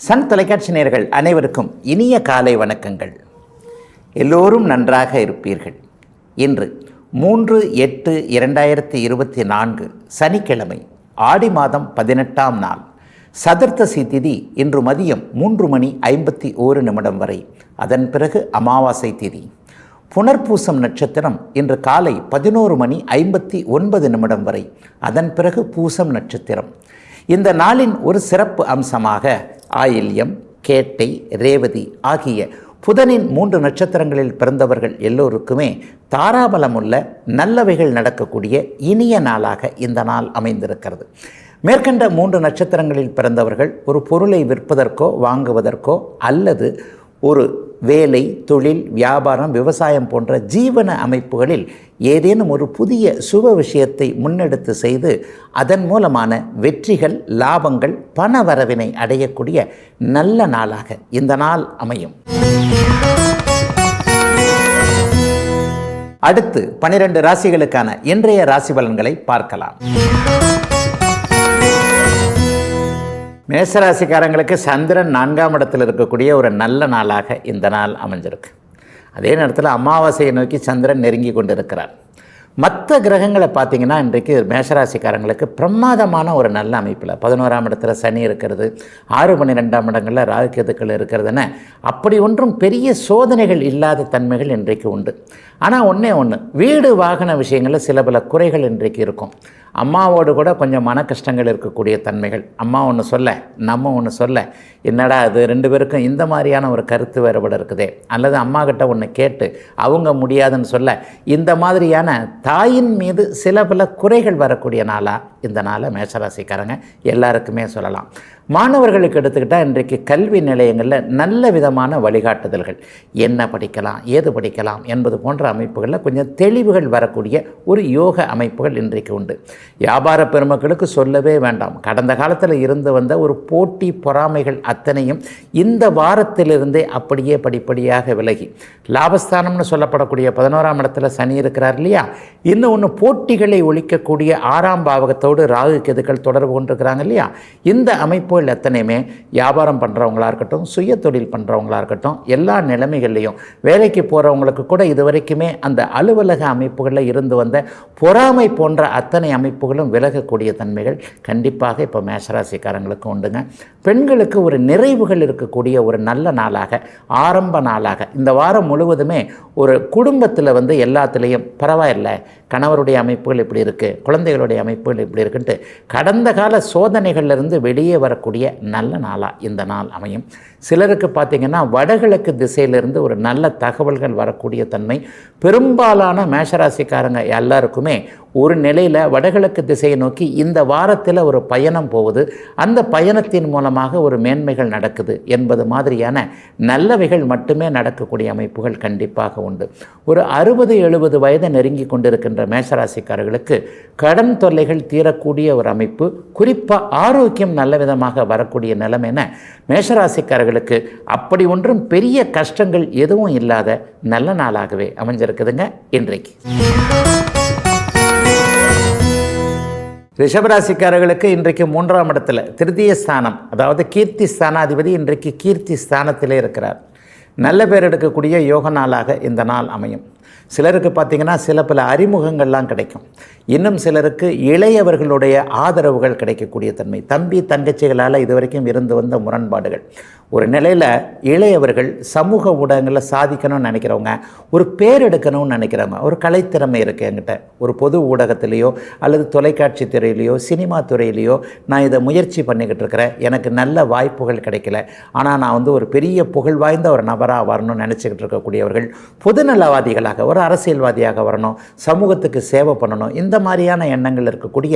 Sun தொலைக்காட்சி நேயர்கள் அனைவருக்கும் இனிய காலை வணக்கங்கள். எல்லோரும் நன்றாக இருப்பீர்கள். இன்று 3/8/2024 சனிக்கிழமை, ஆடி மாதம் 18ஆம் நாள், சதுர்த்தசி திதி இன்று மதியம் 3:51 வரை. அதன் பிறகு அமாவாசை திதி. புனர்பூசம் நட்சத்திரம் இன்று காலை 11:59 வரை. அதன் பிறகு பூசம் நட்சத்திரம். இந்த நாளின் ஒரு சிறப்பு அம்சமாக ஆயில்யம், கேட்டை, ரேவதி ஆகிய புதனின் 3 நட்சத்திரங்களில் பிறந்தவர்கள் எல்லோருக்குமே தாராபலமுள்ள நல்லவைகள் நடக்கக்கூடிய இனிய நாளாக இந்த நாள் அமைந்திருக்கிறது. மேற்கண்ட 3 நட்சத்திரங்களில் பிறந்தவர்கள் ஒரு பொருளை விற்பதற்கோ வாங்குவதற்கோ அல்லது ஒரு வேலை, தொழில், வியாபாரம், விவசாயம் போன்ற ஜீவன அமைப்புகளில் ஏதேனும் ஒரு புதிய சுப விஷயத்தை முன்னெடுத்து செய்து அதன் மூலமான வெற்றிகள், லாபங்கள், பண வரவினை அடையக்கூடிய நல்ல நாளாக இந்த நாள் அமையும். அடுத்து 12 ராசிகளுக்கான இன்றைய ராசி பலன்களை பார்க்கலாம். மேசராசிக்காரங்களுக்கு சந்திரன் 4ஆம் இடத்தில் இருக்கக்கூடிய ஒரு நல்ல நாளாக இந்த நாள் அமைஞ்சிருக்கு. அதே நேரத்தில் அமாவாசையை நோக்கி சந்திரன் நெருங்கி கொண்டு இருக்கிறார். மற்ற கிரகங்களை பார்த்திங்கன்னா இன்றைக்கு மேஷராசிக்காரங்களுக்கு பிரமாதமான ஒரு நல்ல அமைப்பில் 11ஆம் இடத்துல சனி இருக்கிறது, 6, 12ஆம் இடங்களில் ராகு கேதுக்கள் இருக்கிறதுன்னு அப்படி ஒன்றும் பெரிய சோதனைகள் இல்லாத தன்மைகள் இன்றைக்கு உண்டு. ஆனால் ஒன்றே ஒன்று, வீடு வாகன விஷயங்களில் சில பல குறைகள் இன்றைக்கு இருக்கும். அம்மாவோடு கூட கொஞ்சம் மன கஷ்டங்கள் இருக்கக்கூடிய தன்மைகள். அம்மா ஒன்று சொல்ல, நம்ம ஒன்று சொல்ல, என்னடா அது 2 பேருக்கும் இந்த மாதிரியான ஒரு கருத்து வேறுபாடு இருக்குதே, அல்லது அம்மா கிட்ட ஒன்று கேட்டு அவங்க முடியாதுன்னு சொல்ல, இந்த மாதிரியான தாயின் மீது சில பல குறைகள் வரக்கூடிய நாளாக இந்த நாளை மேஷராசிக்காரங்க எல்லாருக்குமே சொல்லலாம். மாணவர்களுக்கு எடுத்துக்கிட்டால் இன்றைக்கு கல்வி நிலையங்களில் நல்ல விதமான வழிகாட்டுதல்கள், என்ன படிக்கலாம், ஏது படிக்கலாம் என்பது போன்ற அமைப்புகளில் கொஞ்சம் தெளிவுகள் வரக்கூடிய ஒரு யோக அமைப்புகள் இன்றைக்கு உண்டு. வியாபார பெருமக்களுக்கு சொல்லவே வேண்டாம். கடந்த காலத்தில் இருந்து வந்த ஒரு போட்டி பொறாமைகள் அத்தனையும் இந்த வாரத்திலிருந்தே அப்படியே படிப்படியாக விலகி, லாபஸ்தானம்னு சொல்லப்படக்கூடிய 11ஆம் இடத்துல சனி இருக்கிறார் இல்லையா, இன்னும் ஒன்று போட்டிகளை ஒழிக்கக்கூடிய 6ஆம் பாவகத்தோடு ராகு கேதுக்கள் தொடர்பு கொண்டிருக்கிறாங்க இல்லையா. இந்த அமைப்புகள் எத்தனையுமே வியாபாரம் பண்ணுறவங்களா இருக்கட்டும், சுய தொழில் பண்ணுறவங்களா இருக்கட்டும், எல்லா நிலைமைகள்லையும் வேலைக்கு போகிறவங்களுக்கு கூட இதுவரைக்குமே அந்த அலுவலக அமைப்புகளில் இருந்து வந்த பொறாமை போன்ற அத்தனை அமைப்புகளும் விலகக்கூடிய தன்மைகள் கண்டிப்பாக இப்போ மேஷராசிக்காரங்களுக்கு உண்டுங்க. பெண்களுக்கு ஒரு நிறைவுகள் இருக்கக்கூடிய ஒரு நல்ல நாளாக, ஆரம்ப நாளாக இந்த வாரம் முழுவதுமே ஒரு குடும்பத்தில் எல்லாத்துலேயும் பரவாயில்லை, கணவருடைய அமைப்புகள் இப்படி இருக்குது, குழந்தைகளுடைய அமைப்புகள் இப்படி இருக்குன்ட்டு கடந்த கால சோதனைகளிலிருந்து வெளியே வரக்கூடிய நல்ல நாளாக இந்த நாள் அமையும். சிலருக்கு பார்த்திங்கன்னா வடகிழக்கு திசையிலிருந்து ஒரு நல்ல தகவல்கள் வரக்கூடிய தன்மை. பெரும்பாலான மேஷராசிக்காரங்க எல்லாருக்குமே ஒரு நிலையில் வடகிழக்கு திசையை நோக்கி இந்த வாரத்தில் ஒரு பயணம் போகுது, அந்த பயணத்தின் மூலமாக ஒரு மேன்மைகள் நடக்குது என்பது மாதிரியான நல்லவைகள் மட்டுமே நடக்கக்கூடிய அமைப்புகள் கண்டிப்பாக உண்டு. ஒரு 60-70 வயதை நெருங்கி கொண்டிருக்கின்ற மேஷராசிக்காரர்களுக்கு கடன் தொல்லைகள் தீரக்கூடிய ஒரு அமைப்பு, குறிப்பாக ஆரோக்கியம் நல்ல விதமாக வரக்கூடிய நிலைமைன மேஷராசிக்காரர்களுக்கு அப்படி ஒன்றும் பெரிய கஷ்டங்கள் எதுவும் இல்லாத நல்ல நாளாகவே அமைஞ்சிருக்குதுங்க இன்றைக்கு. ரிஷபராசிக்காரர்களுக்கு இன்றைக்கு 3ஆம் இடத்துல திருதிய ஸ்தானம், அதாவது கீர்த்தி ஸ்தானாதிபதி இன்றைக்கு கீர்த்தி ஸ்தானத்திலே இருக்கிறார். நல்ல பேர் எடுக்கக்கூடிய யோக நாளாக இந்த நாள் அமையும். சிலருக்கு பார்த்திங்கன்னா சில பல அறிமுகங்கள்லாம் கிடைக்கும். இன்னும் சிலருக்கு இளையவர்களுடைய ஆதரவுகள் கிடைக்கக்கூடிய தன்மை. தம்பி தங்கச்சிகளால் இதுவரைக்கும் இருந்து வந்த முரண்பாடுகள், ஒரு நிலையில் இளையவர்கள் சமூக ஊடகங்களில் சாதிக்கணும்னு நினைக்கிறவங்க, ஒரு பேர் எடுக்கணும்னு நினைக்கிறவங்க, ஒரு கலைத்திறமை இருக்குது என்கிட்ட, ஒரு பொது ஊடகத்திலேயோ அல்லது தொலைக்காட்சி துறையிலையோ சினிமா துறையிலையோ நான் இதை முயற்சி பண்ணிக்கிட்டு இருக்கிறேன், எனக்கு நல்ல வாய்ப்புகள் கிடைக்கல, ஆனால் நான் ஒரு பெரிய புகழ் வாய்ந்த ஒரு நபராக வரணும்னு நினச்சிக்கிட்டு இருக்கக்கூடியவர்கள், பொதுநலவாதிகளாக, ஒரு அரசியல்வாதியாக வரணும், சமூகத்துக்கு சேவை பண்ணணும், இந்த மாதிரியான எண்ணங்கள் இருக்கக்கூடிய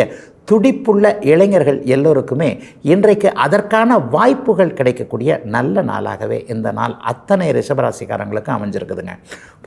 துடிப்புள்ள இளைஞர்கள் எல்லோருக்குமே இன்றைக்கு அதற்கான வாய்ப்புகள் கிடைக்கக்கூடிய நல்ல நாளாகவே இந்த நாள் அத்தனை ரிஷபராசிக்காரங்களுக்கு அமைஞ்சிருக்குதுங்க.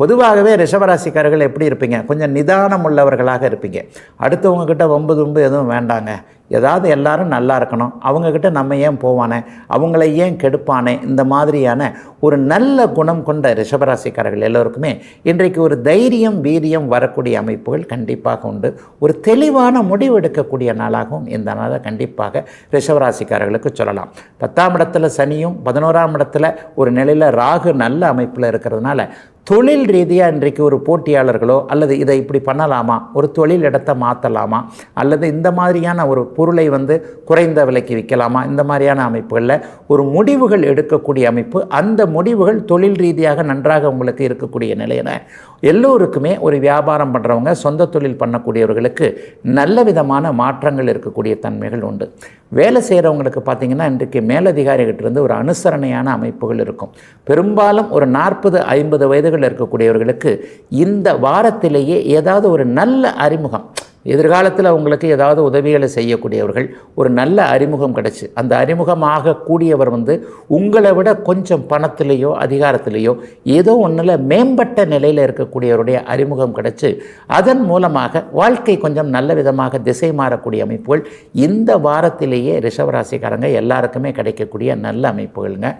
பொதுவாகவே ரிஷபராசிக்காரர்கள் எப்படி இருப்பீங்க, கொஞ்சம் நிதானம் உள்ளவர்களாக இருப்பீங்க. அடுத்தவங்க கிட்ட வம்பு தும்பு எதுவும் வேண்டாங்க, ஏதாவது எல்லாரும் நல்லா இருக்கணும், அவங்கக்கிட்ட நம்ம ஏன் போவானே, அவங்கள ஏன் கெடுப்பானே, இந்த மாதிரியான ஒரு நல்ல குணம் கொண்ட ரிஷபராசிக்காரர்கள் எல்லோருக்குமே இன்றைக்கு ஒரு தைரியம் வீரியம் வரக்கூடிய அமைப்புகள் கண்டிப்பாக உண்டு. ஒரு தெளிவான முடிவு எடுக்கக்கூடிய நாளாகவும் இந்த நாளை கண்டிப்பாக ரிஷபராசிக்காரர்களுக்கு சொல்லலாம். 10ஆம் இடத்துல சனியும் 11ஆம் இடத்துல ஒரு நிலையில் ராகு நல்ல அமைப்பில் இருக்கிறதுனால தொழில் ரீதியாக இன்றைக்கு ஒரு போட்டியாளர்களோ அல்லது இதை இப்படி பண்ணலாமா, ஒரு தொழில் இடத்தை மாற்றலாமா, அல்லது இந்த மாதிரியான ஒரு பொருளை குறைந்த விலைக்கு விற்கலாமா, இந்த மாதிரியான அமைப்புகளில் ஒரு முடிவுகள் எடுக்கக்கூடிய அமைப்பு, அந்த முடிவுகள் தொழில் ரீதியாக நன்றாக உங்களுக்கு இருக்கக்கூடிய நிலையில் எல்லோருக்குமே ஒரு வியாபாரம் பண்ணுறவங்க சொந்த தொழில் பண்ணக்கூடியவர்களுக்கு நல்ல விதமான மாற்றங்கள் இருக்கக்கூடிய தன்மைகள் உண்டு. வேலை செய்கிறவங்களுக்கு பார்த்திங்கன்னா இன்றைக்கு மேலதிகாரிகிட்டிருந்து ஒரு அனுசரணையான அமைப்புகள் இருக்கும். பெரும்பாலும் ஒரு 40-50 வயதுகள் இருக்கக்கூடியவர்களுக்கு இந்த வாரத்திலேயே ஏதாவது ஒரு நல்ல அறிமுகம், எதிர்காலத்தில் அவங்களுக்கு ஏதாவது உதவிகளை செய்யக்கூடியவர்கள் ஒரு நல்ல அறிமுகம் கிடச்சி, அந்த அறிமுகமாக கூடியவர் உங்களை விட கொஞ்சம் பணத்திலேயோ அதிகாரத்திலேயோ ஏதோ ஒன்றில் மேம்பட்ட நிலையில் இருக்கக்கூடியவருடைய அறிமுகம் கிடச்சி அதன் மூலமாக வாழ்க்கை கொஞ்சம் நல்ல விதமாக திசை மாறக்கூடிய அமைப்புகள் இந்த வாரத்திலேயே ரிஷபராசிக்காரங்க எல்லாருக்குமே கிடைக்கக்கூடிய நல்ல அமைப்புகள்ங்க.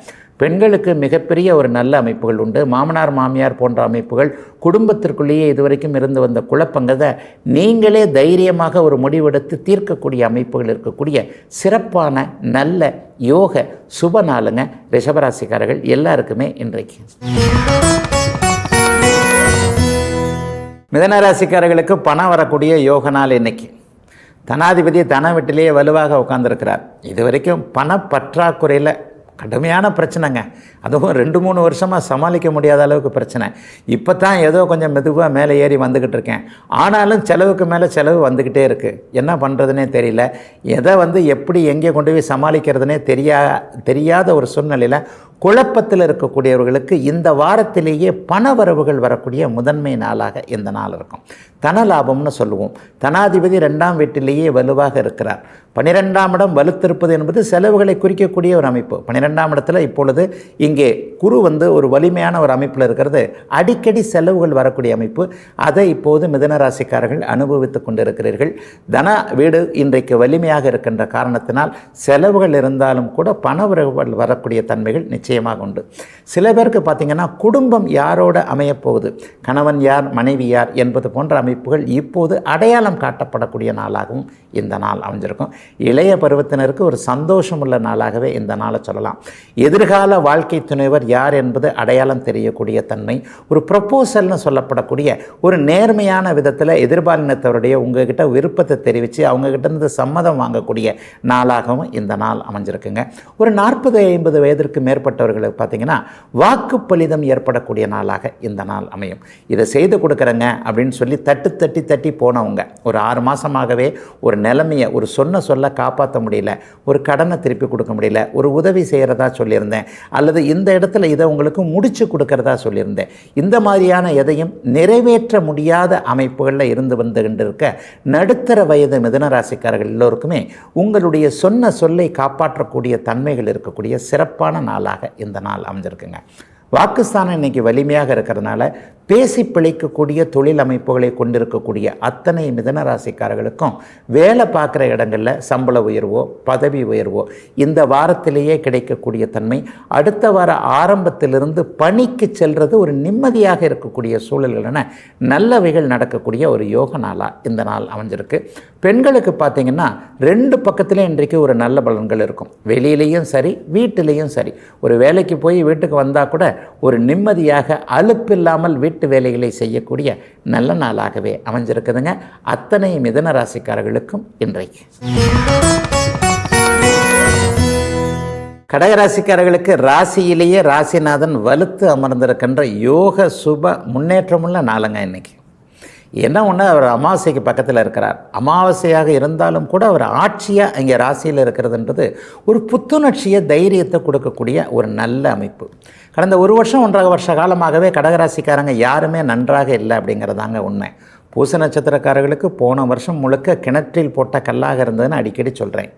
பெண்களுக்கு மிகப்பெரிய ஒரு நல்ல அமைப்புகள் உண்டு. மாமனார் மாமியார் போன்ற அமைப்புகள், குடும்பத்திற்குள்ளேயே இதுவரைக்கும் இருந்து வந்த குழப்பங்களை நீங்களே தைரியமாக ஒரு முடிவெடுத்து தீர்க்கக்கூடிய அமைப்புகள் இருக்கக்கூடிய சிறப்பான நல்ல யோக சுப நாளுங்க ரிஷபராசிக்காரர்கள் எல்லாருக்குமே இன்றைக்கு. மிதனராசிக்காரர்களுக்கு பணம் வரக்கூடிய யோக நாள் இன்னைக்கு. தனாதிபதி தன வீட்டிலேயே வலுவாக உட்கார்ந்துருக்கிறார். இது வரைக்கும் பணப்பற்றாக்குறையில் கடுமையான பிரச்சனைங்க, அதுவும் 2-3 வருஷமாக சமாளிக்க முடியாத அளவுக்கு பிரச்சனை. இப்போ தான் ஏதோ கொஞ்சம் மெதுவாக மேலே ஏறி வந்துக்கிட்டு இருக்கேன், ஆனாலும் செலவுக்கு மேலே செலவு வந்துக்கிட்டே இருக்குது. என்ன பண்ணுறதுனே தெரியல, எதை எப்படி எங்கே கொண்டு போய் சமாளிக்கிறதுனே தெரியாத ஒரு சூழ்நிலையில் குழப்பத்தில் இருக்கக்கூடியவர்களுக்கு இந்த வாரத்திலேயே பண வரவுகள் வரக்கூடிய முதன்மை நாளாக இந்த நாள் இருக்கும். தன லாபம்னு சொல்லுவோம். தனாதிபதி 2ஆம் வீட்டிலேயே வலுவாக இருக்கிறார். 12ஆம் இடம் வலுத்திருப்பது என்பது செலவுகளை குறிக்கக்கூடிய ஒரு அமைப்பு. 12ஆம் இடத்துல இப்பொழுது இங்கே குரு ஒரு வலிமையான ஒரு அமைப்பில் இருக்கிறது. அடிக்கடி செலவுகள் வரக்கூடிய அமைப்பு. அதை இப்போது மிதனராசிக்காரர்கள் அனுபவித்து கொண்டிருக்கிறீர்கள். தன வீடு இன்றைக்கு வலிமையாக இருக்கின்ற காரணத்தினால் செலவுகள் இருந்தாலும் கூட பண வரவுகள் வரக்கூடிய தன்மைகள் நிச்சயமாக உண்டு. சில பேருக்கு பார்த்திங்கன்னா குடும்பம் யாரோட அமையப்போகுது, கணவன் யார் மனைவி யார் என்பது போன்ற அமைப்புகள் இப்போது அடையாளம் காட்டப்படக்கூடிய நாளாகவும் இந்த நாள் அமைஞ்சிருக்கும். இளைய பருவத்தினருக்கு ஒரு சந்தோஷம் உள்ள நாளாகவே இந்த நாளை சொல்லலாம். எதிர்கால வாழ்க்கை துணைவர் யார் என்பது அடையாளம் தெரியக்கூடிய தன்மை, ஒரு ப்ரொப்போசல்னு சொல்லப்படக்கூடிய ஒரு நேர்மையான விதத்தில் எதிர்பாலினத்தவருடைய உங்ககிட்ட விருப்பத்தை தெரிவித்து அவங்ககிட்ட இருந்து சம்மதம் வாங்கக்கூடிய நாளாகவும் இந்த நாள் அமைஞ்சிருக்குங்க. ஒரு 40-50 வயதிற்கு மேற்பட்டவர்களுக்கு பார்த்திங்கன்னா வாக்குப்பளிதம் ஏற்படக்கூடிய நாளாக இந்த நாள் அமையும். இதை செய்து கொடுக்குறேங்க அப்படின்னு சொல்லி தட்டி போனவங்க ஒரு 6 மாதமாகவே ஒரு நிலைமையை ஒரு சொல்ல காப்பாற்ற முடியல, ஒரு கடனை திருப்பி கொடுக்க முடியல, ஒரு உதவி செய்கிறதா சொல்லியிருந்தேன், அல்லது இந்த இடத்துல இதை உங்களுக்கு முடிச்சு கொடுக்கறதா சொல்லியிருந்தேன், இந்த மாதிரியான எதையும் நிறைவேற்ற முடியாத அமைப்புகளில் இருந்து வந்துகிட்டு நடுத்தர வயது மிதுனராசிக்காரர்கள் எல்லோருக்குமே உங்களுடைய சொல்லை காப்பாற்றக்கூடிய தன்மைகள் இருக்கக்கூடிய சிறப்பான நாளாக இந்த நாள் அமைஞ்சிருக்குங்க. வாக்குஸ்தானம் இன்றைக்கி வலிமையாக இருக்கிறதுனால பேசி பிழைக்கக்கூடிய தொழில் அமைப்புகளை கொண்டிருக்கக்கூடிய அத்தனை மிதனராசிக்காரர்களுக்கும் வேலை பார்க்குற இடங்களில் சம்பள உயர்வோ பதவி உயர்வோ இந்த வாரத்திலேயே கிடைக்கக்கூடிய தன்மை, அடுத்த வார ஆரம்பத்திலிருந்து பணிக்கு செல்வது ஒரு நிம்மதியாக இருக்கக்கூடிய சூழல்களென நல்லவைகள் நடக்கக்கூடிய ஒரு யோக நாளாக இந்த நாள் அமைஞ்சிருக்கு. பெண்களுக்கு பார்த்திங்கன்னா 2 பக்கத்துலேயும் இன்றைக்கு ஒரு நல்ல பலன்கள் இருக்கும். வெளியிலையும் சரி வீட்டிலையும் சரி. ஒரு வேலைக்கு போய் வீட்டுக்கு வந்தால் கூட ஒரு நிம்மதியாக அலுப்பில்லாமல் வீட்டு வேலைகளை செய்யக்கூடிய நல்ல நாளாகவே அமைஞ்சிருக்குதுங்க அத்தனை மிதன ராசிக்காரர்களுக்கும் இன்றைக்கு. கடகராசிக்காரர்களுக்கு ராசியிலேயே ராசிநாதன் வலுத்து அமர்ந்திருக்கின்ற யோக சுப முன்னேற்றமுள்ள நாளுங்க இன்னைக்கு. என்ன ஒன்று, அவர் அமாவாசைக்கு பக்கத்தில் இருக்கிறார். அமாவாசையாக இருந்தாலும் கூட அவர் ஆட்சியாக இங்கே ராசியில் இருக்கிறதுன்றது ஒரு புத்துணர்ச்சியை தைரியத்தை கொடுக்கக்கூடிய ஒரு நல்ல அமைப்பு. கடந்த 1 வருஷம் 1.5 வருஷ காலமாகவே கடகராசிக்காரங்க யாருமே நன்றாக இல்லை அப்படிங்கிறதாங்க உண்மை. பூச நட்சத்திரக்காரர்களுக்கு போன வருஷம் முழுக்க கிணற்றில் போட்ட கல்லாக இருந்ததுன்னு அடிக்கடி சொல்கிறேன்.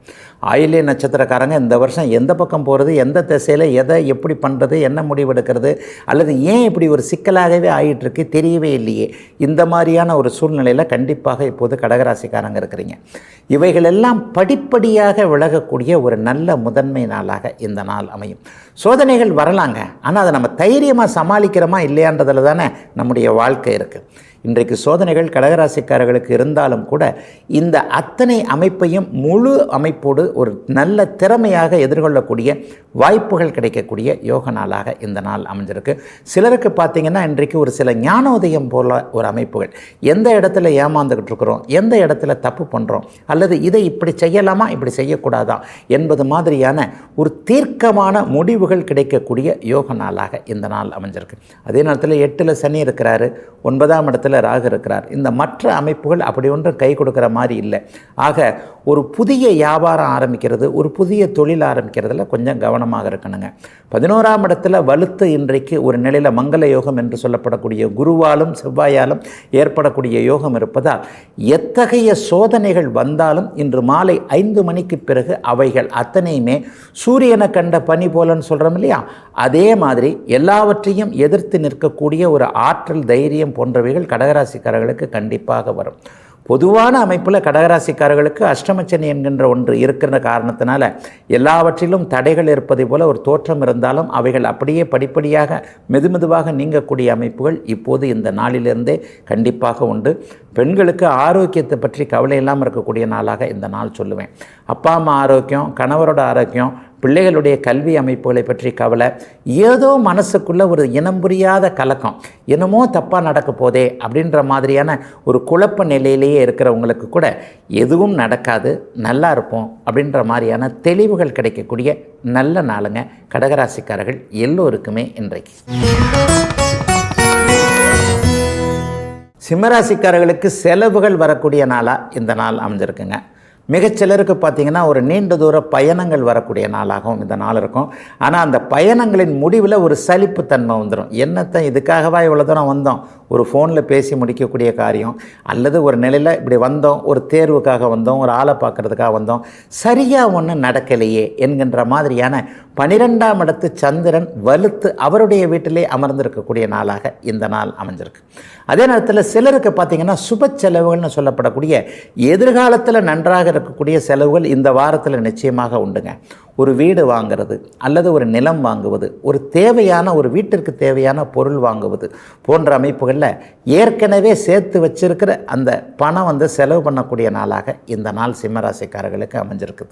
ஆயில்ய நட்சத்திரக்காரங்க இந்த வருஷம் எந்த பக்கம் போகிறது, எந்த திசையில் எதை எப்படி பண்ணுறது, என்ன முடிவெடுக்கிறது, அல்லது ஏன் இப்படி ஒரு சிக்கலாகவே ஆகிட்டுருக்கு தெரியவே இல்லையே, இந்த மாதிரியான ஒரு சூழ்நிலையில் கண்டிப்பாக இப்போது கடகராசிக்காரங்க இருக்கிறீங்க. இவைகளெல்லாம் படிப்படியாக விலகக்கூடிய ஒரு நல்ல முதன்மை நாளாக இந்த நாள் அமையும். சோதனைகள் வரலாங்க, ஆனால் அதை நம்ம தைரியமாக சமாளிக்கிறோமா இல்லையான்றதில் தானே நம்முடைய வாழ்க்கை இருக்குது. இன்றைக்கு சோதனைகள் கடகராசிக்காரர்களுக்கு இருந்தாலும் கூட இந்த அத்தனை அமைப்பையும் முழு அமைப்போடு ஒரு நல்ல திறமையாக எதிர்கொள்ளக்கூடிய வாய்ப்புகள் கிடைக்கக்கூடிய யோக நாளாக இந்த நாள் அமைஞ்சிருக்கு. சிலருக்கு பார்த்திங்கன்னா இன்றைக்கு ஒரு சில ஞானோதயம் போல ஒரு அமைப்புகள், எந்த இடத்துல ஏமாந்துக்கிட்டு இருக்கிறோம், எந்த இடத்துல தப்பு பண்ணுறோம், அல்லது இதை இப்படி செய்யலாமா இப்படி செய்யக்கூடாதா என்பது மாதிரியான ஒரு தீர்க்கமான முடிவுகள் கிடைக்கக்கூடிய யோக நாளாக இந்த நாள் அமைஞ்சிருக்கு. அதே நேரத்தில் 8ல் சனி இருக்கிறாரு, 9ஆம் இடத்துல ராகு இருக்கிறார். இந்த மற்ற அமைப்புகள் அப்படி ஒன்றும் கை கொடுக்குற மாதிரி இல்லை. ஆக ஒரு புதிய வியாபாரம் ஆரம்பிக்கிறது, ஒரு புதிய தொழில் ஆரம்பிக்கிறதுல கொஞ்சம் கவனமாக இருக்கணுங்க. 11ஆம் இடத்துல வலுத்து இன்றைக்கு ஒரு நிலையில் மங்கள யோகம் என்று சொல்லப்படக்கூடிய குருவாலும் செவ்வாயாலும் ஏற்படக்கூடிய யோகம் இருப்பதால் எத்தகைய சோதனைகள் வந்தாலும் இன்று மாலை 5 மணிக்கு பிறகு அவைகள் அத்தனையுமே சூரியனை கண்ட பனி போலன்னு சொல்கிறோம் இல்லையா, அதே மாதிரி எல்லாவற்றையும் எதிர்த்து நிற்கக்கூடிய ஒரு ஆற்றல், தைரியம் போன்றவைகள் கடகராசிக்காரர்களுக்கு கண்டிப்பாக வரும். பொதுவான அமைப்பில் கடகராசிக்காரர்களுக்கு அஷ்டமச்சனி என்கின்ற ஒன்று இருக்கிற காரணத்தினால எல்லாவற்றிலும் தடைகள் இருப்பதை போல ஒரு தோற்றம் இருந்தாலும் அவைகள் அப்படியே படிப்படியாக மெதுமெதுவாக நீங்கக்கூடிய அமைப்புகள் இப்போது இந்த நாளிலிருந்தே கண்டிப்பாக உண்டு. பெண்களுக்கு ஆரோக்கியத்தை பற்றி கவலை இல்லாமல் இருக்கக்கூடிய நாளாக இந்த நாள் சொல்லுவேன். அப்பா அம்மா ஆரோக்கியம், கணவரோட ஆரோக்கியம், பிள்ளைகளுடைய கல்வி அமைப்புகளை பற்றி கவலை, ஏதோ மனசுக்குள்ளே ஒரு இனம் புரியாத கலக்கம், என்னமோ தப்பாக நடக்க போதே அப்படின்ற மாதிரியான ஒரு குழப்ப நிலையிலேயே இருக்கிறவங்களுக்கு கூட எதுவும் நடக்காது, நல்லா இருப்போம் அப்படின்ற மாதிரியான தெளிவுகள் கிடைக்கக்கூடிய நல்ல நாளுங்க கடகராசிக்காரர்கள் எல்லோருக்குமே இன்றைக்கு. சிம்மராசிக்காரர்களுக்கு செலவுகள் வரக்கூடிய நாளாக இந்த நாள் அமைஞ்சிருக்குங்க. மிகச்சிலருக்கு பார்த்திங்கன்னா ஒரு நீண்ட தூர பயணங்கள் வரக்கூடிய நாளாகவும் இந்த நாள் இருக்கும். ஆனால் அந்த பயணங்களின் முடிவில் ஒரு சலிப்புத்தன்மை வந்துடும். என்னத்தை இதுக்காகவா இவ்வளோ தூரம் வந்தோம், ஒரு ஃபோனில் பேசி முடிக்கக்கூடிய காரியம், அல்லது ஒரு நிலையில் இப்படி வந்தோம், ஒரு தேர்வுக்காக வந்தோம், ஒரு ஆளை பார்க்குறதுக்காக வந்தோம், சரியாக ஒன்றும் நடக்கலையே என்கின்ற மாதிரியான 12ஆம் இடத்து சந்திரன் வலுத்து அவருடைய வீட்டிலே அமர்ந்திருக்கக்கூடிய நாளாக இந்த நாள் அமைஞ்சிருக்கு. அதே நேரத்தில் சிலருக்கு பார்த்திங்கன்னா சுப செலவுகள்னு சொல்லப்படக்கூடிய எதிர்காலத்தில் நன்றாக இருக்கக்கூடிய செலவுகள் இந்த வாரத்தில் நிச்சயமாக உண்டுங்க. ஒரு வீடு வாங்கிறது, அல்லது ஒரு நிலம் வாங்குவது, ஒரு தேவையான ஒரு வீட்டிற்கு தேவையான பொருள் வாங்குவது போன்ற அமைப்புகளில் ஏற்கனவே சேர்த்து வச்சிருக்கிற அந்த பணம் செலவு பண்ணக்கூடிய நாளாக இந்த நாள் சிம்மராசிக்காரர்களுக்கு அமைஞ்சிருக்குது.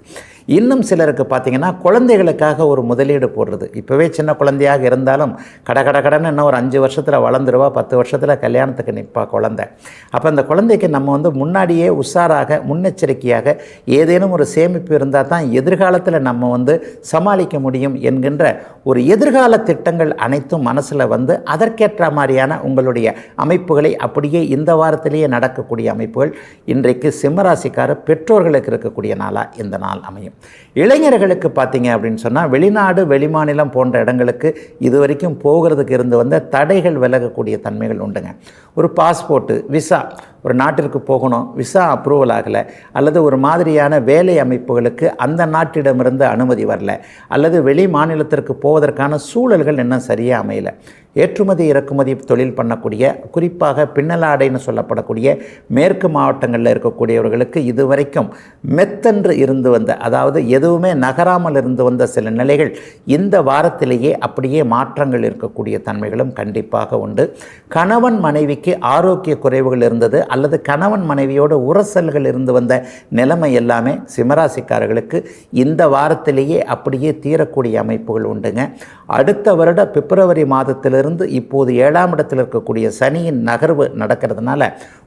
இன்னும் சிலருக்கு பார்த்திங்கன்னா குழந்தைகளுக்காக ஒரு முதலீடு போடுறது. இப்போவே சின்ன குழந்தையாக இருந்தாலும் கடன்னு இன்னும் ஒரு 5 வருஷத்தில் வளர்ந்துருவா, 10 வருஷத்தில் கல்யாணத்துக்கு நிற்பா குழந்தை. அப்போ அந்த குழந்தைக்கு நம்ம முன்னாடியே உஷாராக முன்னெச்சரிக்கையாக ஏதேனும் ஒரு சேமிப்பு இருந்தால் தான் எதிர்காலத்தில் நம்ம சமாளிக்க முடியும் என்கின்ற ஒரு எதிர்கால திட்டங்கள் அனைத்தும் மனசில் அதற்கேற்ற மாதிரியான உங்களுடைய அமைப்புகளை அப்படியே இந்த வாரத்திலேயே நடக்கக்கூடிய அமைப்புகள் இன்றைக்கு சிம்மராசிக்கார பெற்றோர்களுக்கு இருக்கக்கூடிய நாளாக இந்த நாள் அமையும். இளைஞர்களுக்கு பார்த்தீங்க அப்படின்னு சொன்னால் வெளிநாடு வெளிமாநிலம் போன்ற இடங்களுக்கு இதுவரைக்கும் போகிறதுக்கு இருந்து வந்த தடைகள் விலகக்கூடிய தன்மைகள் உண்டுங்க. ஒரு பாஸ்போர்ட்டு, விசா, ஒரு நாட்டிற்கு போகணும், விசா அப்ரூவல் ஆகலை, அல்லது ஒரு மாதிரியான வேலை அமைப்புகளுக்கு அந்த நாட்டிடமிருந்து அனுமதி வரல, அல்லது வெளி மாநிலத்திற்கு போவதற்கான சூழல்கள் இன்னும் சரியாக அமையலை. ஏற்றுமதி இறக்குமதி தொழில் பண்ணக்கூடிய, குறிப்பாக பின்னலாடைன்னு சொல்லப்படக்கூடிய மேற்கு மாவட்டங்களில் இருக்கக்கூடியவர்களுக்கு இதுவரைக்கும் மெத்தென்று இருந்து வந்த, அதாவது எதுவுமே நகராமல் இருந்து வந்த சில நிலைகள் இந்த வாரத்திலேயே அப்படியே மாற்றங்கள் இருக்கக்கூடிய தன்மைகளும் கண்டிப்பாக உண்டு. கணவன் மனைவிக்கு ஆரோக்கிய குறைவுகள் இருந்தது, அல்லது கணவன் மனைவியோட உரசல்கள் இருந்து வந்த நிலைமை எல்லாமே சிம்மராசிக்காரர்களுக்கு இந்த வாரத்திலேயே அப்படியே தீரக்கூடிய அமைப்புகள் உண்டுங்க. அடுத்த வருட பிப்ரவரி மாதத்திலிருந்து இப்போது 7ஆம் இடத்தில் இருக்கக்கூடிய சனியின் நகர்வு நடக்கிறதுனால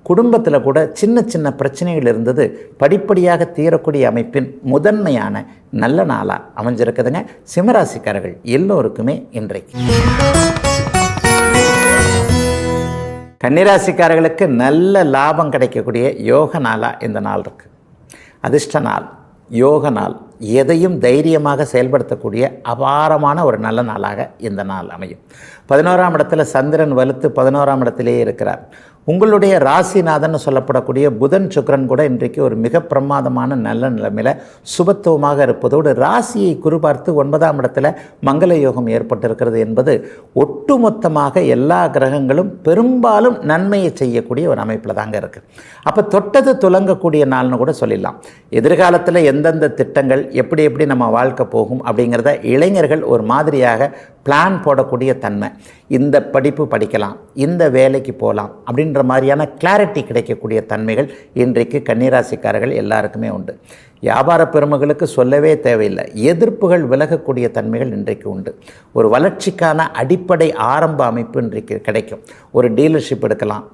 குடும்பத்தில் கூட சின்ன சின்ன பிரச்சனைகள் இருந்தது படிப்படியாக தீரக்கூடிய அமைப்பின் முதன்மையான நல்ல நாளாக அமைஞ்சிருக்குதுங்க சிம்மராசிக்காரர்கள் எல்லோருக்குமே இன்றைக்கு. கன்னிராசிக்காரர்களுக்கு நல்ல லாபம் கிடைக்கக்கூடிய யோக நாளாக இந்த நாள் இருக்குது. அதிர்ஷ்ட நாள், யோக நாள், எதையும் தைரியமாக செயல்படுத்தக்கூடிய அபாரமான ஒரு நல்ல நாளாக இந்த நாள் அமையும். 11ஆம் இடத்துல சந்திரன் வலுத்து 11ஆம் இடத்திலேயே இருக்கிறார். உங்களுடைய ராசிநாதன் சொல்லப்படக்கூடிய புதன் சுக்கிரன் கூட இன்றைக்கு ஒரு மிக பிரமாதமான நல்ல நிலைமையில் சுபத்துவமாக இருப்பதோடு ராசியை குறிபார்த்து 9ஆம் இடத்துல மங்கள யோகம் ஏற்பட்டிருக்கிறது என்பது ஒட்டுமொத்தமாக எல்லா கிரகங்களும் பெரும்பாலும் நன்மையை செய்யக்கூடிய ஒரு அமைப்பில் தாங்க இருக்குது. அப்போ தொட்டது துலங்கக்கூடிய நாள்னு கூட சொல்லிடலாம். எதிர்காலத்தில் எந்தெந்த திட்டங்கள் எப்படி எப்படி நம்ம வாழ்க்கை போகும் அப்படிங்கிறத இளைஞர்கள் ஒரு மாதிரியாக பிளான் போடக்கூடிய தன்மை, இந்த படிப்பு படிக்கலாம், இந்த வேலைக்கு போகலாம் அப்படின்ற மாதிரியான கிளாரிட்டி கிடைக்கக்கூடிய தன்மைகள் இன்றைக்கு கன்னிராசிக்காரர்கள் எல்லாருக்குமே உண்டு. வியாபார பெருமகளுக்கு சொல்லவே தேவையில்லை, எதிர்ப்புகள் விலகக்கூடிய தன்மைகள் இன்றைக்கு உண்டு. ஒரு வளர்ச்சிக்கான அடிப்படை ஆரம்ப அமைப்பு இன்றைக்கு கிடைக்கும். ஒரு டீலர்ஷிப் எடுக்கலாம்,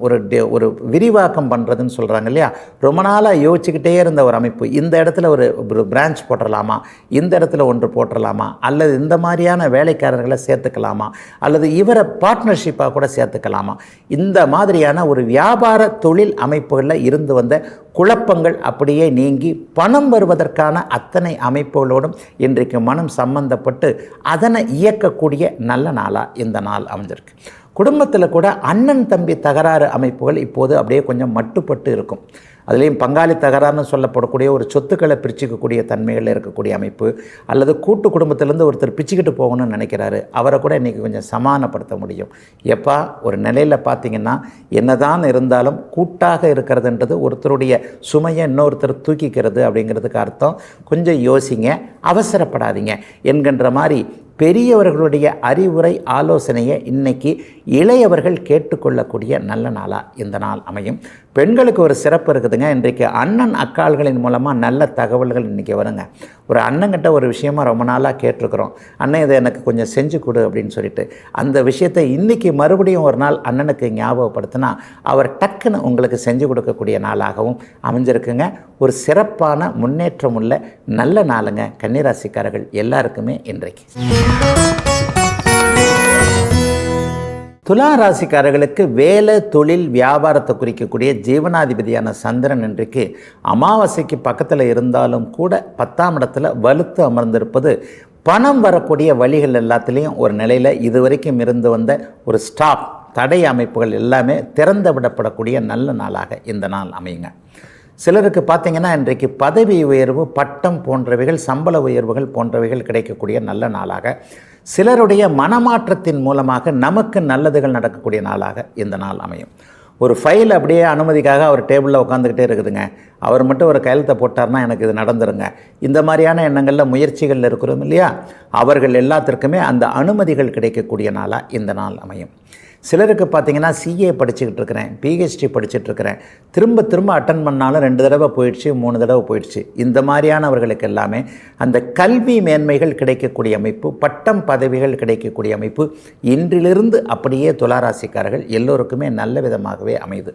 ஒரு விரிவாக்கம் பண்ணுறதுன்னு சொல்கிறாங்க இல்லையா, ரொம்ப நாளாக யோசிச்சுக்கிட்டே இருந்த ஒரு அமைப்பு, இந்த இடத்துல ஒரு பிரான்ச் போட்டுடலாமா, இந்த இடத்துல ஒன்று போட்டுடலாமா, அல்லது இந்த மாதிரியான வேலைக்காரர்களை சேர்த்துக்கலாமா, அல்லது இவரை பார்ட்னர்ஷிப்பாக கூட சேர்த்துக்கலாமா, இந்த மாதிரியான ஒரு வியாபார தொழில் அமைப்புகளில் இருந்து வந்த குழப்பங்கள் அப்படியே நீங்கி பணம் வருவதற்கான அத்தனை அமைப்புகளோடும் இன்றைக்கு மனம் சம்பந்தப்பட்டு அதனை இயக்கக்கூடிய நல்ல நாளாக இந்த நாள் அமைஞ்சிருக்கு. குடும்பத்தில் கூட அண்ணன் தம்பி தகராறு அமைப்புகள் இப்போது அப்படியே கொஞ்சம் மட்டுப்பட்டு இருக்கும். அதுலேயும் பங்காளி தகராறுன்னு சொல்லப்படக்கூடிய ஒரு சொத்துக்களை பிரிச்சுக்கக்கூடிய தன்மைகளில் இருக்கக்கூடிய அமைப்பு, அல்லது கூட்டு குடும்பத்திலேருந்து ஒருத்தர் பிச்சுக்கிட்டு போகணும்னு நினைக்கிறாரு, அவரை கூட இன்றைக்கி கொஞ்சம் சமாதானப்படுத்த முடியும். எப்பா ஒரு நிலையில் பார்த்திங்கன்னா என்னதான் இருந்தாலும் கூட்டாக இருக்கிறதுன்றது ஒருத்தருடைய சுமையை இன்னொருத்தர் தூக்கிக்கிறது அப்படிங்கிறதுக்கு அர்த்தம். கொஞ்சம் யோசிங்க, அவசரப்படாதீங்க என்கின்ற மாதிரி பெரியவர்களுடைய அறிவுரை ஆலோசனையை இன்னைக்கு இளையவர்கள் கேட்டுக்கொள்ளக்கூடிய நல்ல நாளாக இந்த நாள் அமையும். பெண்களுக்கு ஒரு சிறப்பு இருக்குதுங்க. இன்றைக்கு அண்ணன் அக்காள்களின் மூலமாக நல்ல தகவல்கள் இன்றைக்கி வருங்க. ஒரு அண்ணங்கிட்ட ஒரு விஷயமா ரொம்ப நாளாக கேட்டிருக்கிறோம், அண்ணன் இதை எனக்கு கொஞ்சம் செஞ்சு கொடு அப்படின்னு சொல்லிட்டு, அந்த விஷயத்தை இன்றைக்கி மறுபடியும் ஒரு நாள் அண்ணனுக்கு ஞாபகப்படுத்தினா அவர் டக்குன்னு உங்களுக்கு செஞ்சு கொடுக்கக்கூடிய நாளாகவும் அமைஞ்சிருக்குங்க. ஒரு சிறப்பான முன்னேற்றம் உள்ள நல்ல நாளுங்க கன்னிராசிக்காரர்கள் எல்லாருக்குமே இன்றைக்கு. துலா ராசிக்காரர்களுக்கு வேலை தொழில் வியாபாரத்தை குறிக்கக்கூடிய ஜீவனாதிபதியான சந்திரன் இன்றைக்கு அமாவாசைக்கு பக்கத்தில் இருந்தாலும் கூட 10ஆம் இடத்துல வலுத்து அமர்ந்திருப்பது பணம் வரக்கூடிய வழிகள் எல்லாத்துலேயும் ஒரு நிலையில் இதுவரைக்கும் இருந்து வந்த ஒரு தடை அமைப்புகள் எல்லாமே திறந்து விடப்படக்கூடிய நல்ல நாளாக இந்த நாள் அமையுங்க. சிலருக்கு பார்த்திங்கன்னா இன்றைக்கு பதவி உயர்வு, பட்டம் போன்றவைகள், சம்பள உயர்வுகள் போன்றவைகள் கிடைக்கக்கூடிய நல்ல நாளாக, சிலருடைய மனமாற்றத்தின் மூலமாக நமக்கு நல்லதுகள் நடக்கக்கூடிய நாளாக இந்த நாள் அமையும். ஒரு ஃபைல் அப்படியே அனுமதிக்காக அவர் டேபிளில் உட்காந்துக்கிட்டே இருக்குதுங்க, அவர் மட்டும் ஒரு கையெழுத்தை போட்டார்னா எனக்கு இது நடந்துருங்க, இந்த மாதிரியான எண்ணங்களில் முயற்சிகளில் இருக்கிறோம் இல்லையா, அவர்கள் எல்லாத்திற்குமே அந்த அனுமதிகள் கிடைக்கக்கூடிய நாளாக இந்த நாள் அமையும். சிலருக்கு பார்த்திங்கன்னா சிஏ படிச்சுக்கிட்டு இருக்கிறேன், பிஹெச்டி படிச்சுட்ருக்கிறேன், திரும்ப அட்டன் பண்ணாலும் 2 தடவை போயிடுச்சு, 3 தடவை போயிடுச்சு, இந்த மாதிரியானவர்களுக்கு எல்லாமே அந்த கல்வி மேன்மைகள் கிடைக்கக்கூடிய அமைப்பு, பட்டம் பதவிகள் கிடைக்கக்கூடிய அமைப்பு இன்றிலிருந்து அப்படியே துளாராசிக்காரர்கள் எல்லோருக்குமே நல்ல விதமாகவே அமையுது.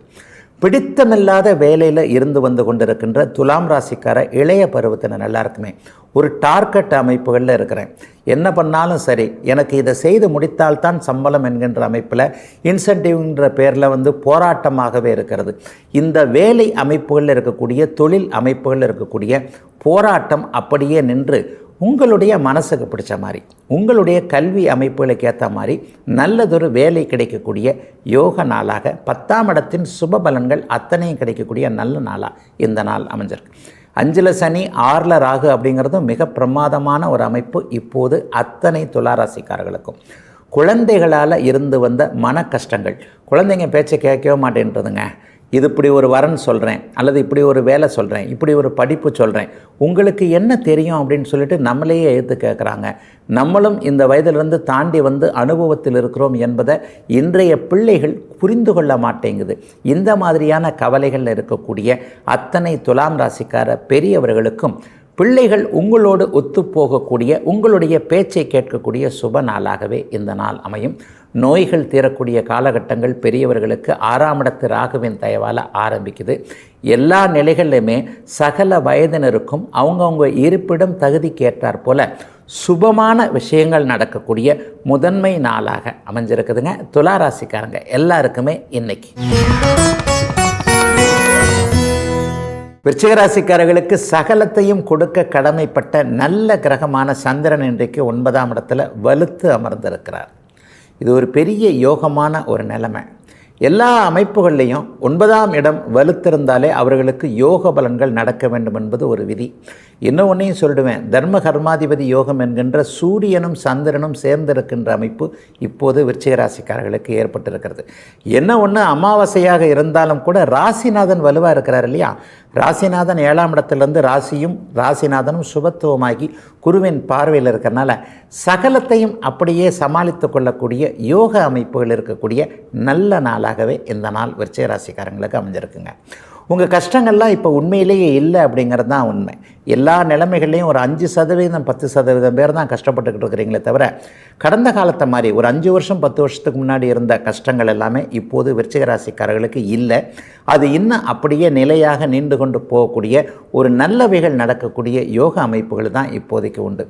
பிடித்தமில்லாத வேலையில் இருந்து வந்து கொண்டிருக்கின்ற துலாம் ராசிக்கார இளைய பருவத்தினர் எல்லாருக்குமே ஒரு டார்கெட் அமைப்புகளில் இருக்கிறேன், என்ன பண்ணாலும் சரி எனக்கு இதை செய்து முடித்தால்தான் சம்பளம் என்கின்ற அமைப்பில் இன்சென்டிவ்ன்ற பேரில் போராட்டமாகவே இருக்கிறது. இந்த வேலை அமைப்புகளில் இருக்கக்கூடிய தொழில் அமைப்புகளில் இருக்கக்கூடிய போராட்டம் அப்படியே நின்று உங்களுடைய மனசுக்கு பிடிச்ச மாதிரி, உங்களுடைய கல்வி அமைப்புகளுக்கு ஏற்ற மாதிரி நல்லதொரு வேலை கிடைக்கக்கூடிய யோக நாளாக 10ஆம் இடத்தின் சுப பலன்கள் அத்தனையும் கிடைக்கக்கூடிய நல்ல நாளாக இந்த நாள் அமைஞ்சிருக்கு. 5ல் சனி 6ல் ராகு அப்படிங்கிறதும் மிக பிரமாதமான ஒரு அமைப்பு. இப்போது அத்தனை துளாராசிக்காரர்களுக்கும் குழந்தைகளால் இருந்து வந்த மன கஷ்டங்கள், குழந்தைங்க பேச்சை கேட்கவே மாட்டேன்றதுங்க, இது இப்படி ஒரு வரன் சொல்கிறேன், அல்லது இப்படி ஒரு வேலை சொல்கிறேன், இப்படி ஒரு படிப்பு சொல்கிறேன், உங்களுக்கு என்ன தெரியும் அப்படின்னு சொல்லிட்டு நம்மளையே எடுத்து கேட்குறாங்க. நம்மளும் இந்த வயதிலிருந்து தாண்டி அனுபவத்தில் இருக்கிறோம் என்பதை இன்றைய பிள்ளைகள் புரிந்து கொள்ள மாட்டேங்குது. இந்த மாதிரியான கவலைகளில் இருக்கக்கூடிய அத்தனை துலாம் ராசிக்கார பெரியவர்களுக்கும் பிள்ளைகள் உங்களோடு ஒத்துப்போகக்கூடிய, உங்களுடைய பேச்சை கேட்கக்கூடிய சுப நாளாகவே இந்த நாள் அமையும். நோய்கள் தீரக்கூடிய காலகட்டங்கள் பெரியவர்களுக்கு 6ஆம் இடத்து ராகுவின் தயவால் ஆரம்பிக்குது. எல்லா நிலைகளிலுமே சகல வயதினருக்கும் அவங்கவுங்க இருப்பிடம் தகுதிக்கு ஏற்றாற் போல சுபமான விஷயங்கள் நடக்கக்கூடிய முதன்மை நாளாக அமைஞ்சிருக்குதுங்க துளாராசிக்காரங்க எல்லாருக்குமே இன்னைக்கு. விருச்சிகராசிக்காரர்களுக்கு சகலத்தையும் கொடுக்க கடமைப்பட்ட நல்ல கிரகமான சந்திரன் இன்றைக்கு 9ஆம் இடத்துல வலுத்து அமர்ந்திருக்கிறார். இது ஒரு பெரிய யோகமான ஒரு நிலைமை. எல்லா அமைப்புகள்லையும் 9ஆம் இடம் வலுத்திருந்தாலே அவர்களுக்கு யோக பலன்கள் நடக்க வேண்டும் என்பது ஒரு விதி. இன்னும் ஒன்றையும் சொல்லிடுவேன், தர்ம கர்மாதிபதி யோகம் என்கின்ற சூரியனும் சந்திரனும் சேர்ந்திருக்கின்ற அமைப்பு இப்போது விருச்சிக ராசிக்காரர்களுக்கு ஏற்பட்டிருக்கிறது. என்ன ஒன்று, அமாவாசையாக இருந்தாலும் கூட ராசிநாதன் வலுவாக இருக்கிறார் இல்லையா? ராசிநாதன் 7ஆம் இடத்துலேருந்து ராசிநாதனும் சுபத்துவமாகி குருவின் பார்வையில் இருக்கிறனால சகலத்தையும் அப்படியே சமாளித்து கொள்ளக்கூடிய யோக அமைப்புகள் இருக்கக்கூடிய நல்ல நாளாகவே இந்த நாள் விருச்சிக ராசிக்காரங்களுக்கு அமைஞ்சிருக்குங்க. உங்கள் கஷ்டங்கள்லாம் இப்போ உண்மையிலேயே இல்லை அப்படிங்கிறது தான் உண்மை. எல்லா நிலைமைகள்லையும் ஒரு 5% 10% பேர் தான் கஷ்டப்பட்டுக்கிட்டு இருக்கிறீங்களே தவிர, கடந்த காலத்தை மாதிரி ஒரு 5 வருஷம் 10 வருஷத்துக்கு முன்னாடி இருந்த கஷ்டங்கள் எல்லாமே இப்போது விருச்சிக ராசிக்காரர்களுக்கு இல்லை. அது இன்னும் அப்படியே நிலையாக நீண்டு கொண்டு போகக்கூடிய ஒரு நல்லவைகள் நடக்கக்கூடிய யோக அமைப்புகள் தான் இப்போதைக்கு உண்டு.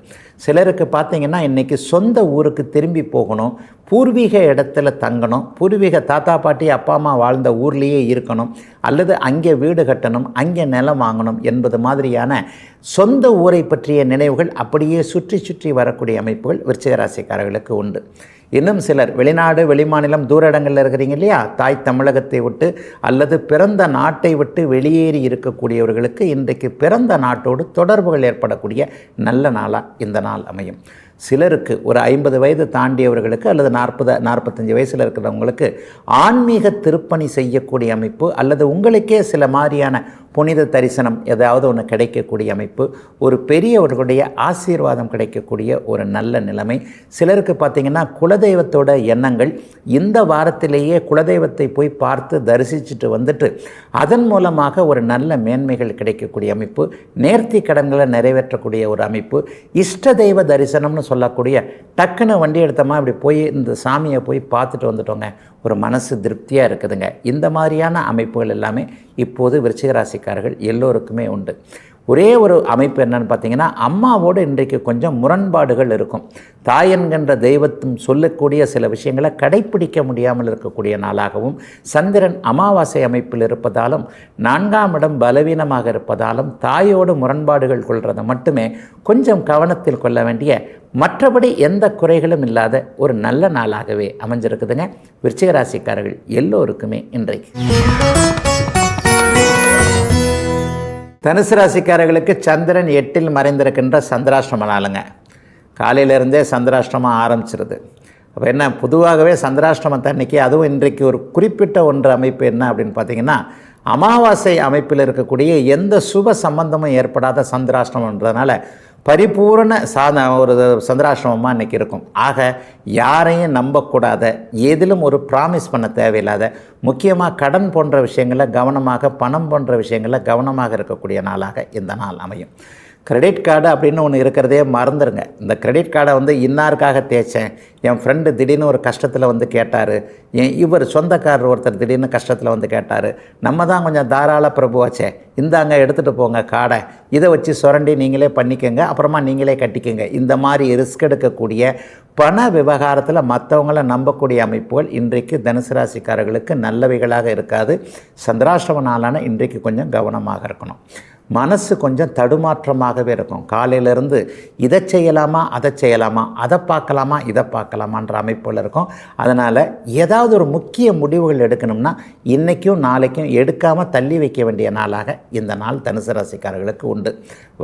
சிலருக்கு பார்த்திங்கன்னா இன்றைக்கி சொந்த ஊருக்கு திரும்பி போகணும், பூர்வீக இடத்துல தங்கணும், பூர்வீக தாத்தா பாட்டி அப்பா அம்மா வாழ்ந்த ஊர்லேயே இருக்கணும், அல்லது அங்கே வீடு கட்டணும், அங்கே நிலம் வாங்கணும் என்பது மாதிரியான சொந்த ஊரை பற்றிய நினைவுகள் அப்படியே சுற்றி சுற்றி வரக்கூடிய அமைப்புகள் விருச்சிக ராசிக்காரர்களுக்கு உண்டு. இன்னும் சிலர் வெளிநாடு வெளிமாநிலம் தூர இடங்களில் இருக்கிறீங்க இல்லையா, தாய் தமிழகத்தை விட்டு அல்லது பிறந்த நாட்டை விட்டு வெளியேறி இருக்கக்கூடியவர்களுக்கு இன்றைக்கு பிறந்த நாட்டோடு தொடர்புகள் ஏற்படக்கூடிய நல்ல நாளாக இந்த நாள் அமையும். சிலருக்கு ஒரு 50 வயது தாண்டியவர்களுக்கு அல்லது 45 வயசில் இருக்கிறவங்களுக்கு ஆன்மீக திருப்பணி செய்யக்கூடிய அமைப்பு, அல்லது உங்களுக்கே சில மாதிரியான புனித தரிசனம் ஏதாவது ஒன்று கிடைக்கக்கூடிய அமைப்பு, ஒரு பெரியவர்களுடைய ஆசீர்வாதம் கிடைக்கக்கூடிய ஒரு நல்ல நிலைமை. சிலருக்கு பார்த்திங்கன்னா குலதெய்வத்தோட எண்ணங்கள், இந்த வாரத்திலேயே குலதெய்வத்தை போய் பார்த்து தரிசிச்சுட்டு வந்துட்டு அதன் மூலமாக ஒரு நல்ல மேன்மைகள் கிடைக்கக்கூடிய அமைப்பு, நேர்த்தி கடன்களை நிறைவேற்றக்கூடிய ஒரு அமைப்பு, இஷ்ட தெய்வ தரிசனம்னு சொல்லக்கூடிய டக்குன்னு வண்டி எடுத்தோமா இப்படி போய் இந்த சாமியை போய் பார்த்துட்டு வந்துட்டோங்க, ஒரு மனசு திருப்தியாக இருக்குதுங்க. இந்த மாதிரியான அமைப்புகள் எல்லாமே இப்போது விருச்சிக ராசிக்காரர்கள் எல்லோருக்குமே உண்டு. ஒரே ஒரு அமைப்பு என்னன்னு பார்த்தீங்கன்னா, அம்மாவோடு இன்றைக்கு கொஞ்சம் முரண்பாடுகள் இருக்கும். தாய் என்கின்ற தெய்வத்தும் சொல்லக்கூடிய சில விஷயங்களை கடைப்பிடிக்க முடியாமல் இருக்கக்கூடிய நாளாகவும், சந்திரன் அமாவாசை அமைப்பில் இருப்பதாலும் 4ஆம் இடம் பலவீனமாக இருப்பதாலும் தாயோடு முரண்பாடுகள் கொள்வதை மட்டுமே கொஞ்சம் கவனத்தில் கொள்ள வேண்டிய, மற்றபடி எந்த குறைகளும் இல்லாத ஒரு நல்ல நாளாகவே அமைஞ்சிருக்குதுங்க விருச்சிக ராசிக்காரர்கள் எல்லோருக்குமே இன்றைக்கு. தனுசு ராசிக்காரர்களுக்கு சந்திரன் 8இல் மறைந்திருக்கின்ற சந்திராஷ்டம நாளுங்க. காலையிலேருந்தே சந்திராஷ்டமம் ஆரம்பிச்சிருது. அப்போ என்ன, பொதுவாகவே சந்திராஷ்டமத்தை அன்றைக்கி, அதுவும் இன்றைக்கு ஒரு குறிப்பிட்ட ஒன்று அமைப்பு என்ன அப்படின்னு பார்த்திங்கன்னா, அமாவாசை அமைப்பில் இருக்கக்கூடிய எந்த சுப சம்பந்தமும் ஏற்படாத சந்திராஷ்டமன்றதுனால பரிபூர்ண ஒரு சந்திராஷ்டமமாக இன்றைக்கி இருக்கும். ஆக யாரையும் நம்பக்கூடாத, எதிலும் ஒரு ப்ராமிஸ் பண்ண தேவையில்லாத, முக்கியமாக கடன் போன்ற விஷயங்களில் கவனமாக, பணம் போன்ற விஷயங்களில் கவனமாக இருக்கக்கூடிய நாளாக இந்த நாள் அமையும். கிரெடிட் கார்டு அப்படின்னு ஒன்று இருக்கிறதே மறந்துடுங்க. இந்த கிரெடிட் கார்டை இன்னாருக்காக தேய்ச்சேன், என் ஃப்ரெண்டு திடீர்னு ஒரு கஷ்டத்தில் கேட்டார், இவர் சொந்தக்காரர் ஒருத்தர் திடீர்னு கஷ்டத்தில் கேட்டார், நம்ம தான் கொஞ்சம் தாராள பிரபுவாச்சே, இந்தாங்க எடுத்துகிட்டு போங்க கார்டை, இதை வச்சு சுரண்டி நீங்களே பண்ணிக்கோங்க, அப்புறமா நீங்களே கட்டிக்கோங்க. இந்த மாதிரி ரிஸ்க் எடுக்கக்கூடிய பண விவகாரத்தில் மற்றவங்களை நம்பக்கூடிய அமைப்புகள் இன்றைக்கு தனுசு ராசிக்காரர்களுக்கு நல்லவைகளாக இருக்காது. சந்திராஷ்டம நாளான இன்றைக்கு கொஞ்சம் கவனமாக இருக்கணும். மனசு கொஞ்சம் தடுமாற்றமாகவே இருக்கும். காலையிலேருந்து இதை செய்யலாமா அதை செய்யலாமா, அதை பார்க்கலாமா இதை பார்க்கலாமான்ற அமைப்புகள் இருக்கும். அதனால் ஏதாவது ஒரு முக்கிய முடிவுகள் எடுக்கணும்னா இன்றைக்கும் நாளைக்கும் எடுக்காமல் தள்ளி வைக்க வேண்டிய நாளாக இந்த நாள் தனுசு ராசிக்காரர்களுக்கு உண்டு.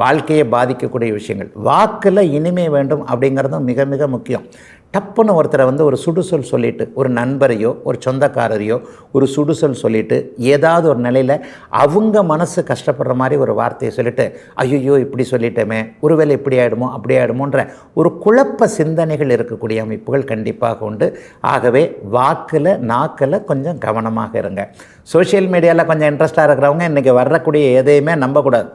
வாழ்க்கையை பாதிக்கக்கூடிய விஷயங்கள், வாக்கில் இனிமை வேண்டும் அப்படிங்கிறதும் மிக மிக முக்கியம். டப்புன்னு ஒருத்தரை ஒரு சுடுசொல் சொல்லிவிட்டு, ஒரு நண்பரையோ ஒரு சொந்தக்காரரையோ ஒரு சுடுசொல் சொல்லிவிட்டு, ஏதாவது ஒரு நிலையில் அவங்க மனசு கஷ்டப்படுற மாதிரி ஒரு வார்த்தையை சொல்லிவிட்டு, ஐயோ இப்படி சொல்லிட்டோமே, ஒருவேளை இப்படி ஆகிடுமோ அப்படி ஆகிடுமோன்ற ஒரு குழப்ப சிந்தனைகள் இருக்கக்கூடிய அமைப்புகள் கண்டிப்பாக உண்டு. ஆகவே வாக்கில் நாக்கில் கொஞ்சம் கவனமாக இருங்க. சோஷியல் மீடியாவில் கொஞ்சம் இன்ட்ரெஸ்டாக இருக்கிறவங்க இன்றைக்கி வரக்கூடிய எதையுமே நம்பக்கூடாது.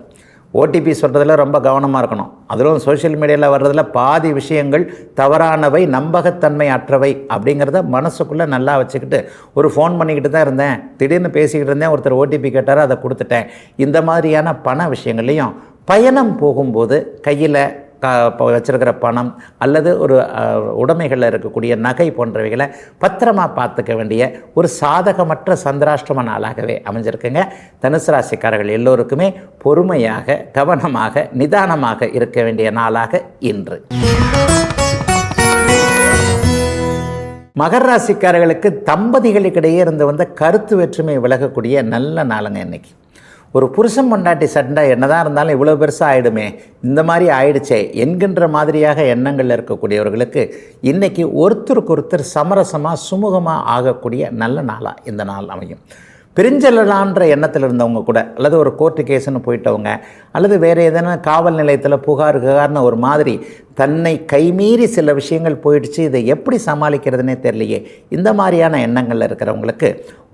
ஓடிபி சொல்கிறதுல ரொம்ப கவனமாக இருக்கணும். அதிலும் சோஷியல் மீடியாவில் வர்றதில் பாதி விஷயங்கள் தவறானவை, நம்பகத்தன்மை அற்றவை அப்படிங்கிறத மனசுக்குள்ளே நல்லா வச்சுக்கிட்டு, ஒரு ஃபோன் பண்ணிக்கிட்டு தான் இருந்தேன், திடீர்னு பேசிக்கிட்டு இருந்தேன், ஒருத்தர் ஓடிபி கேட்டார், அதை கொடுத்துட்டேன். இந்த மாதிரியான பண விஷயங்கள்லையும் பயணம் போகும்போது கையில் வச்சிருக்கிற பணம் அல்லது ஒரு உடைமைகளில் இருக்கக்கூடிய நகை போன்றவைகளை பத்திரமா பார்த்துக்க வேண்டிய ஒரு சாதகமற்ற சந்திராஷ்டம நாளாகவே அமைஞ்சிருக்குங்க. தனுசு ராசிக்காரர்கள் எல்லோருக்குமே பொறுமையாக, கவனமாக, நிதானமாக இருக்க வேண்டிய நாளாக இன்று. மகர ராசிக்காரர்களுக்கு தம்பதிகளுக்கிடையே இருந்து வந்த கருத்து வேற்றுமை விலகக்கூடிய நல்ல நாளுங்க இன்னைக்கு. ஒரு புருஷன் பொண்டாட்டி சண்டை என்னதான் இருந்தாலும் இவ்வளோ பெருசாக ஆகிடுமே, இந்த மாதிரி ஆயிடுச்சே என்கின்ற மாதிரியாக எண்ணங்கள் இருக்கக்கூடியவர்களுக்கு இன்றைக்கி ஒருத்தருக்கு ஒருத்தர் சமரசமாக சுமூகமாக ஆகக்கூடிய நல்ல நாளாக இந்த நாள் அமையும். பிரிஞ்சலான்ற எண்ணத்தில் இருந்தவங்க கூட, அல்லது ஒரு கோர்ட்டு கேஸுன்னு போயிட்டவங்க, அல்லது வேறு எதனா காவல் நிலையத்தில் புகார்னு ஒரு மாதிரி தன்னை கைமீறி சில விஷயங்கள் போயிடுச்சு, இதை எப்படி சமாளிக்கிறதுனே தெரியலையே, இந்த மாதிரியான எண்ணங்களில் இருக்கிறவங்களுக்கு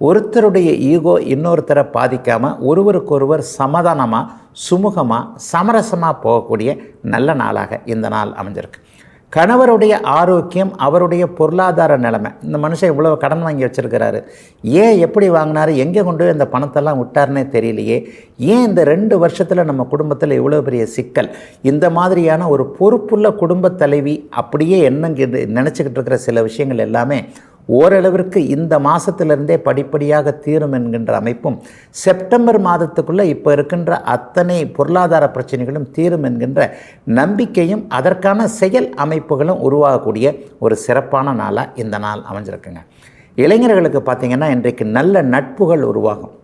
ஒருத்தருடைய ஈகோ இன்னொருத்தரை பாதிக்காமல் ஒருவருக்கொருவர் சமாதானமாக சுமூகமாக சமரசமாக போகக்கூடிய நல்ல நாளாக இந்த நாள் அமைஞ்சிருக்கு. கணவருடைய ஆரோக்கியம், அவருடைய பொருளாதார நிலைமை, இந்த மனுஷன் இவ்வளோ கடன் வாங்கி வச்சுருக்கிறாரு, ஏன் எப்படி வாங்கினாரு, எங்கே கொண்டு போய் அந்த பணத்தெல்லாம் விட்டாருன்னே தெரியலையே, ஏன் இந்த 2 வருஷத்தில் நம்ம குடும்பத்தில் இவ்வளோ பெரிய சிக்கல், இந்த மாதிரியான ஒரு பொறுப்புள்ள குடும்ப தலைவி அப்படியே நினச்சிக்கிட்டு இருக்கிற சில விஷயங்கள் எல்லாமே ஓரளவிற்கு இந்த மாதத்திலிருந்தே படிப்படியாக தீரும் என்கின்ற அமைப்பும், செப்டம்பர் மாதத்துக்குள்ளே இப்போ இருக்கின்ற அத்தனை பொருளாதார பிரச்சனைகளும் தீரும் என்கின்ற நம்பிக்கையும் அதற்கான செயல் அமைப்புகளும் உருவாகக்கூடிய ஒரு சிறப்பான நாளாக இந்த நாள் அமைஞ்சிருக்குங்க. இளைஞர்களுக்கு பார்த்திங்கன்னா இன்றைக்கு நல்ல நட்புகள் உருவாகும்.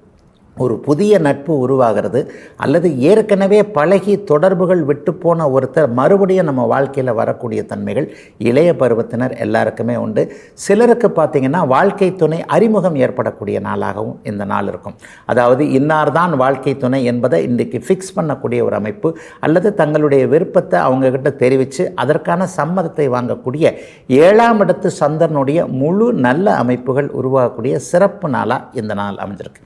ஒரு புதிய நட்பு உருவாகிறது, அல்லது ஏற்கனவே பழகி தொடர்புகள் விட்டு போன ஒருத்தர் மறுபடியும் நம்ம வாழ்க்கையில் வரக்கூடிய தன்மைகள் இளைய பருவத்தினர் எல்லாருக்குமே உண்டு. சிலருக்கு பார்த்திங்கன்னா வாழ்க்கை துணை அறிமுகம் ஏற்படக்கூடிய நாளாகவும் இந்த நாள் இருக்கும். அதாவது இன்னார்தான் வாழ்க்கை துணை என்பதை இன்றைக்கு ஃபிக்ஸ் பண்ணக்கூடிய ஒரு அமைப்பு, அல்லது தங்களுடைய விருப்பத்தை அவங்கக்கிட்ட தெரிவித்து அதற்கான சம்மதத்தை வாங்கக்கூடிய 7ஆம் இடத்து சந்திரனுடைய முழு நல்ல அமைப்புகள் உருவாகக்கூடிய சிறப்பு நாளாக இந்த நாள் அமைஞ்சிருக்கு.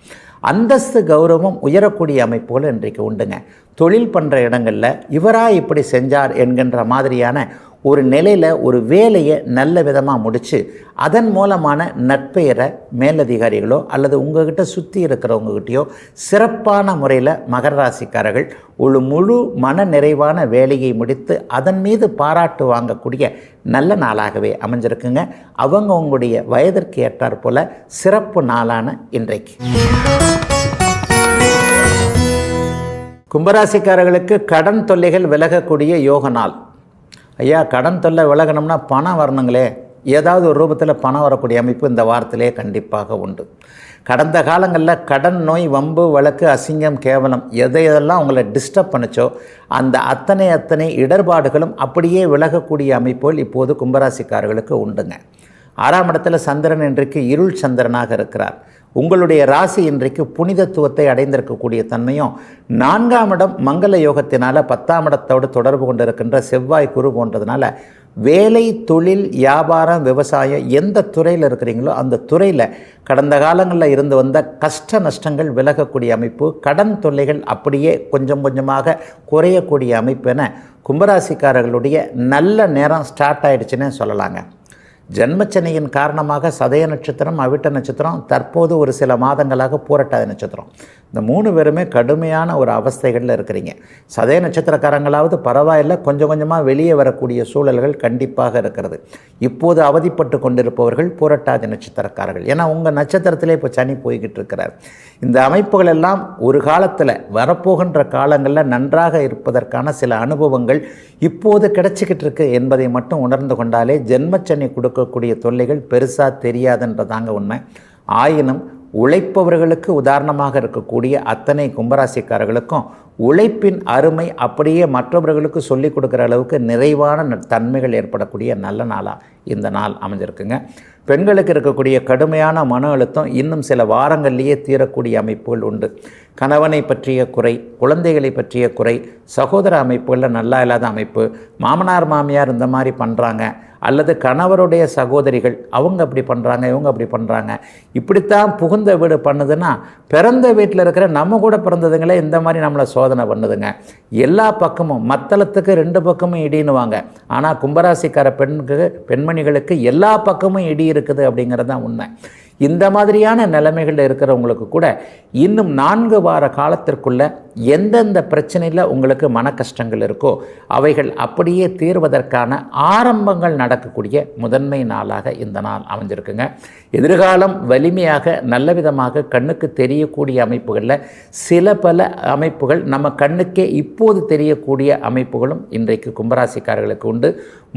அந்தஸ்து கௌரவம் உயரக்கூடிய அமைப்புகள் இன்றைக்கு உண்டுங்க. தொழில் பண்ணுற இடங்களில் இவராக இப்படி செஞ்சார் என்கின்ற மாதிரியான ஒரு நிலையில் ஒரு வேலையை நல்ல விதமாக முடித்து அதன் மூலமான நட்பெயரை மேலதிகாரிகளோ அல்லது உங்கள்கிட்ட சுற்றி இருக்கிறவங்ககிட்டயோ சிறப்பான முறையில் மகர ராசிக்காரர்கள் ஒரு முழு மன நிறைவான வேலையை முடித்து அதன் மீது பாராட்டு வாங்கக்கூடிய நல்ல நாளாகவே அமைஞ்சிருக்குங்க. அவங்க உங்களுடைய வயதிற்கு ஏற்றாற் போல சிறப்பு நாளான இன்றைக்கு. கும்பராசிக்காரர்களுக்கு கடன் தொல்லைகள் விலகக்கூடிய யோக நாள். ஐயா, கடன் தொல்லை விலகணும்னா பணம் வரணுங்களே, ஏதாவது ஒரு ரூபத்தில் பணம் வரக்கூடிய அமைப்பு இந்த வாரத்திலே கண்டிப்பாக உண்டு. கடந்த காலங்களில் கடன் நோய், வம்பு, வழக்கு, அசிங்கம், கேவலம் எதையெல்லாம் உங்களை டிஸ்டர்ப் பண்ணிச்சோ அந்த அத்தனை இடர்பாடுகளும் அப்படியே விலகக்கூடிய அமைப்புகள் இப்போது கும்பராசிக்காரர்களுக்கு உண்டுங்க. 6ஆம் இடத்துல சந்திரன் இன்றைக்கு இருள் சந்திரனாக இருக்கிறார். உங்களுடைய ராசி இன்றைக்கு புனிதத்துவத்தை அடைந்திருக்கக்கூடிய தன்மையும், 4ஆம் இடம் மங்கள யோகத்தினால் 10ஆம் இடத்தோடு தொடர்பு கொண்டு இருக்கின்ற செவ்வாய் குரு போன்றதுனால வேலை, தொழில், வியாபாரம், விவசாயம் எந்த துறையில் இருக்கிறீங்களோ அந்த துறையில் கடந்த காலங்களில் இருந்து வந்த கஷ்ட நஷ்டங்கள் விலகக்கூடிய அமைப்பு, கடன் தொல்லைகள் அப்படியே கொஞ்சம் கொஞ்சமாக குறையக்கூடிய அமைப்பு என கும்பராசிக்காரர்களுடைய நல்ல நேரம் ஸ்டார்ட் ஆகிடுச்சுன்னே சொல்லலாங்க. ஜென்மச்சனியின் காரணமாக சதய நட்சத்திரம், அவிட்ட நட்சத்திரம், தற்போது ஒரு சில மாதங்களாக பூரட்டாதி நட்சத்திரம், இந்த 3 பேருமே கடுமையான ஒரு அவஸ்தைகளில் இருக்கிறீங்க. சதய நட்சத்திரக்காரங்களாவது பரவாயில்லை, கொஞ்சம் கொஞ்சமாக வெளியே வரக்கூடிய சூழல்கள் கண்டிப்பாக இருக்கிறது. இப்போது அவதிப்பட்டு கொண்டிருப்பவர்கள் பூரட்டாதி நட்சத்திரக்காரர்கள். ஏன்னா உங்கள் நட்சத்திரத்திலே இப்போ சனி போய்கிட்டு இருக்கிறார். இந்த அமைப்புகள் எல்லாம் ஒரு காலத்தில் வரப்போகின்ற காலங்களில் நன்றாக இருப்பதற்கான சில அனுபவங்கள் இப்போது கிடைச்சிக்கிட்டு இருக்கு என்பதை மட்டும் உணர்ந்து கொண்டாலே ஜென்மச்சனி கொடுக்கக்கூடிய தொல்லைகள் பெருசாக தெரியாதுன்றதாங்க உண்மை. ஆயினும் உழைப்பவர்களுக்கு உதாரணமாக இருக்கக்கூடிய அத்தனை கும்பராசிக்காரர்களுக்கும் உழைப்பின் அருமை அப்படியே மற்றவர்களுக்கு சொல்லிக் கொடுக்குற அளவுக்கு நிறைவான தன்மைகள் ஏற்படக்கூடிய நல்ல நாளாக இந்த நாள் அமைஞ்சிருக்குங்க. பெண்களுக்கு இருக்கக்கூடிய கடுமையான மன அழுத்தம் இன்னும் சில வாரங்கள்லேயே தீரக்கூடிய அமைப்புகள் உண்டு. கணவனை பற்றிய குறை, குழந்தைகளை பற்றிய குறை, சகோதர அமைப்புகளில் நல்லா இல்லாத அமைப்பு, மாமனார் மாமியார் இந்த மாதிரி பண்ணுறாங்க, அல்லது கணவருடைய சகோதரிகள் அவங்க அப்படி பண்ணுறாங்க, இவங்க அப்படி பண்ணுறாங்க, இப்படித்தான் புகுந்த வீடு பண்ணுதுன்னா பிறந்த வீட்டில் இருக்கிற நம்ம கூட பிறந்ததுங்களே இந்த மாதிரி நம்மளை சோதனை பண்ணுதுங்க. எல்லா பக்கமும் மத்தளத்துக்கு 2 பக்கமும் இடின்னுவாங்க. ஆனால் கும்பராசிக்கார பெண்மணிகளுக்கு எல்லா பக்கமும் இடி இருக்குது அப்படிங்கிறது தான் உண்மை. இந்த மாதிரியான நிலைமைகளில் இருக்கிறவங்களுக்கு கூட இன்னும் 4 வார காலத்திற்குள்ள எந்தெந்த பிரச்சனையில் உங்களுக்கு மன கஷ்டங்கள் இருக்கோ அவைகள் அப்படியே தீர்வதற்கான ஆரம்பங்கள் நடக்கக்கூடிய முதன்மை நாளாக இந்த நாள் அமைஞ்சிருக்குங்க. எதிர்காலம் வலிமையாக நல்ல விதமாக கண்ணுக்கு தெரியக்கூடிய அமைப்புகளில் சில பல அமைப்புகள் நம்ம கண்ணுக்கே இப்போது தெரியக்கூடிய அமைப்புகளும் இன்றைக்கு கும்பராசிக்காரர்களுக்கு உண்டு.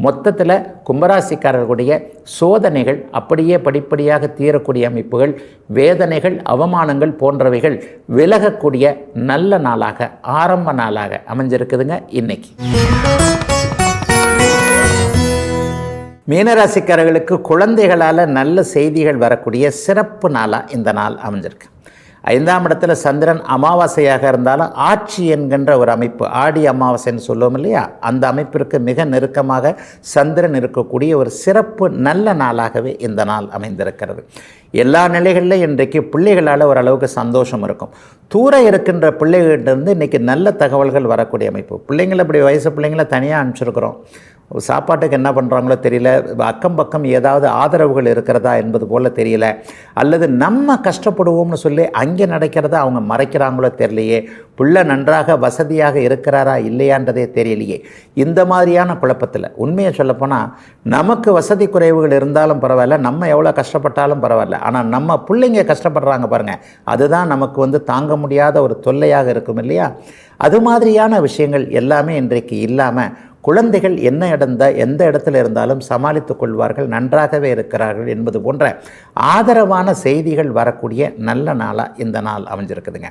மொத்தத்தில் கும்பராசிக்காரர்களுடைய சோதனைகள் அப்படியே படிப்படியாக தீரக்கூடிய அமைப்புகள், வேதனைகள், அவமானங்கள் போன்றவைகள் விலகக்கூடிய நல்ல நாளாக, ஆரம்ப நாளாக அமைஞ்சிருக்குதுங்க இன்னைக்கு. மீனராசிக்காரர்களுக்கு குழந்தைகளால் நல்ல செய்திகள் வரக்கூடிய சிறப்பு நாளாக இந்த நாள் அமைஞ்சிருக்கு. 5ஆம் இடத்துல சந்திரன் அமாவாசையாக இருந்தாலும் ஆட்சி என்கின்ற ஒரு அமைப்பு, ஆடி அமாவாசைன்னு சொல்லுவோம் இல்லையா, அந்த அமைப்பிற்கு மிக நெருக்கமாக சந்திரன் இருக்கக்கூடிய ஒரு சிறப்பு நல்ல நாளாகவே இந்த நாள் அமைந்திருக்கிறது. எல்லா நிலைகளிலும் இன்றைக்கு பிள்ளைகளால் ஓரளவுக்கு சந்தோஷம் இருக்கும். தூர இருக்கின்ற பிள்ளைகிட்டேருந்து இன்றைக்கி நல்ல தகவல்கள் வரக்கூடிய அமைப்பு. பிள்ளைங்களை இப்படி வயசு பிள்ளைங்களை தனியாக அனுப்பிச்சிருக்கிறோம், சாப்பாட்டுக்கு என்ன பண்ணுறாங்களோ தெரியல, அக்கம் பக்கம் ஏதாவது ஆதரவுகள் இருக்கிறதா என்பது போல் தெரியல, அல்லது நம்ம கஷ்டப்படுவோம்னு சொல்லி அங்கே நடக்கிறதா அவங்க மறைக்கிறாங்களோ தெரியலையே, பிள்ளை நன்றாக வசதியாக இருக்கிறாரா இல்லையான்றதே தெரியலையே. இந்த மாதிரியான குழப்பத்தில் உண்மையை சொல்லப்போனால் நமக்கு வசதி குறைவுகள் இருந்தாலும் பரவாயில்ல, நம்ம எவ்வளோ கஷ்டப்பட்டாலும் பரவாயில்ல, ஆனால் நம்ம பிள்ளைங்க கஷ்டப்படுறாங்க பாருங்கள், அதுதான் நமக்கு தாங்க முடியாத ஒரு தொல்லையாக இருக்கும் இல்லையா. அது மாதிரியான விஷயங்கள் எல்லாமே இன்றைக்கு இல்லாமல் குழந்தைகள் எந்த இடத்துல இருந்தாலும் சமாளித்து கொள்வார்கள், நன்றாகவே இருக்கிறார்கள் என்பது போன்ற ஆதரவான செய்திகள் வரக்கூடிய நல்ல நாளாக இந்த நாள் அமைஞ்சிருக்குதுங்க.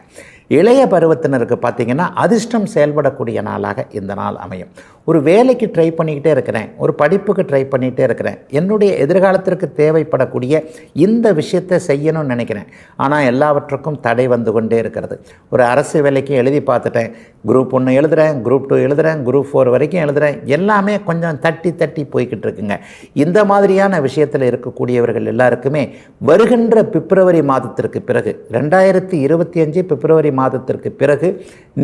இளைய பருவத்தினருக்கு பார்த்திங்கன்னா அதிர்ஷ்டம் செயல்படக்கூடிய நாளாக இந்த நாள் அமையும். ஒரு வேலைக்கு ட்ரை பண்ணிக்கிட்டே இருக்கிறேன், ஒரு படிப்புக்கு ட்ரை பண்ணிகிட்டே இருக்கிறேன், என்னுடைய எதிர்காலத்திற்கு தேவைப்படக்கூடிய இந்த விஷயத்தை செய்யணும்னு நினைக்கிறேன், ஆனால் எல்லாவற்றுக்கும் தடை வந்து கொண்டே இருக்கிறது. ஒரு அரசு வேலைக்கு எழுதி பார்த்துட்டேன், குரூப் 1 எழுதுகிறேன், குரூப் 2 எழுதுகிறேன், குரூப் 4 வரைக்கும் எழுதுகிறேன், எல்லாமே கொஞ்சம் தட்டி போய்கிட்டு இருக்குங்க. இந்த மாதிரியான விஷயத்தில் இருக்கக்கூடியவர்கள் எல்லாருக்குமே வருகின்ற பிப்ரவரி மாதத்திற்கு பிறகு 2025 பிப்ரவரி மாதத்திற்கு பிறகு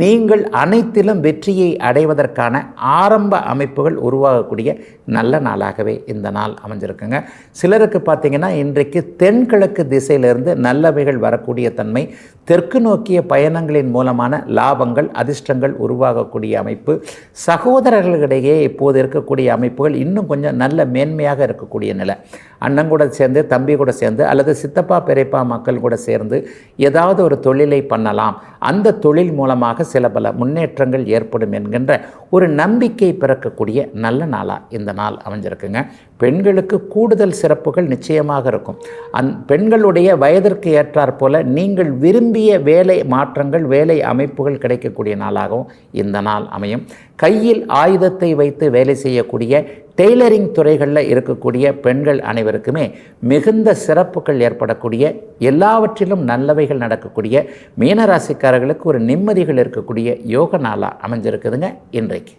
நீங்கள் அனைத்திலும் வெற்றியை அடைவதற்கான ஆரம்ப அமைப்புகள் உருவாகக்கூடிய நல்ல நாளாகவே இந்த நாள் அமைஞ்சிருக்குங்க. சிலருக்கு பார்த்திங்கன்னா இன்றைக்கு தென்கிழக்கு திசையிலிருந்து நல்லவைகள் வரக்கூடிய தன்மை, தெற்கு நோக்கிய பயணங்களின் மூலமான லாபங்கள், அதிர்ஷ்டங்கள் உருவாகக்கூடிய அமைப்பு, சகோதரர்களிடையே இப்போது இருக்கக்கூடிய அமைப்புகள் இன்னும் கொஞ்சம் நல்ல மேன்மையாக இருக்கக்கூடிய நிலை. அண்ணன் கூட சேர்ந்து, தம்பி கூட சேர்ந்து, அல்லது சித்தப்பா பெரியப்பா மக்கள் கூட சேர்ந்து ஏதாவது ஒரு தொழிலை பண்ணலாம், அந்த தொழில் மூலமாக சில பல முன்னேற்றங்கள் ஏற்படும் என்கின்ற ஒரு நம்பிக்கை பிறக்கக்கூடிய நல்ல நாளாக இந்த நாள் அமைஞ்சிருக்குங்க. பெண்களுக்கு கூடுதல் சிறப்புகள் நிச்சயமாக இருக்கும். பெண்களுடைய வயதிற்கு ஏற்றாற் போல நீங்கள் விரும்பிய வேலை மாற்றங்கள், வேலை அமைப்புகள் கிடைக்கக்கூடிய நாளாகவும் இந்த நாள் அமையும். கையில் ஆயுதத்தை வைத்து வேலை செய்யக்கூடிய டெய்லரிங் துறைகளில் இருக்கக்கூடிய பெண்கள் அனைவருக்குமே மிகுந்த சிறப்புகள் ஏற்படக்கூடிய, எல்லாவற்றிலும் நல்லவைகள் நடக்கக்கூடிய, மீனராசிக்காரர்களுக்கு ஒரு நிம்மதிகள் இருக்கக்கூடிய யோக நாளாக அமைஞ்சிருக்குதுங்க இன்றைக்கு.